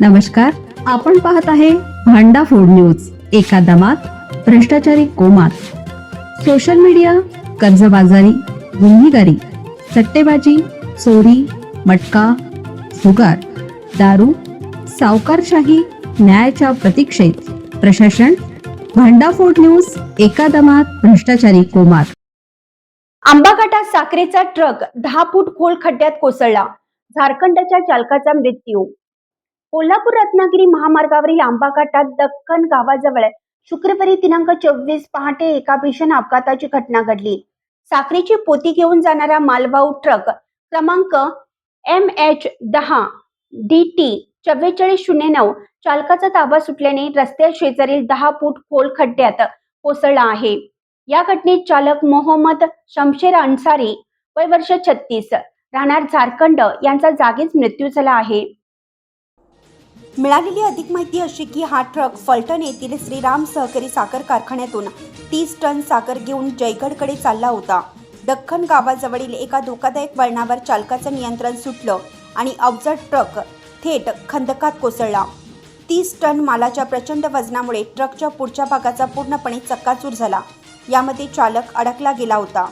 नमस्कार, आपण पाहत आहे भांडा फोड न्यूज. एका दमात भ्रष्टाचारी कोमात. सोशल मीडिया, कर्जबाजारी, गुन्हेगारी, सट्टेबाजी, चोरी, मटका, जुगार, दारू, सावकारशाही, न्यायाच्या प्रतीक्षेत प्रशासन. भांडाफोड न्यूज. एका दमात भ्रष्टाचारी कोमात. आंबाघाटात साखरेचा ट्रक 10 फूट खोल खड्ड्यात कोसळला. झारखंडच्या चालकाचा मृत्यू. कोल्हापूर रत्नागिरी महामार्गावरील आंबाघाटात दक्खन गावाजवळ शुक्रवारी दिनांक 24 पहाटे एका भीषण अपघाताची घटना घडली. साखरेची पोती घेऊन जाणारा मालवाहू ट्रक क्रमांक MH10 DT 4409 चालकाचा ताबा सुटल्याने रस्त्या शेजारील 10 फूट खोल खड्ड्यात कोसळला आहे. या घटनेत चालक मोहम्मद शमशेर अन्सारी वय वर्ष 36 राहणार झारखंड यांचा जागीच मृत्यू झाला आहे. मिळालेली अधिक माहिती अशी की हा ट्रक फलटण येथील श्रीराम सहकारी साखर कारखान्यातून 30 टन साखर घेऊन जयगडकडे चालला होता. दक्खन गावाजवळील एका धोकादायक वळणावर चालकाचं नियंत्रण सुटलं आणि अवजड ट्रक थेट खंदकात कोसळला. 30 टन मालाच्या प्रचंड वजनामुळे ट्रकच्या पुढच्या भागाचा पूर्णपणे चक्काचूर झाला. यामध्ये चालक अडकला गेला होता.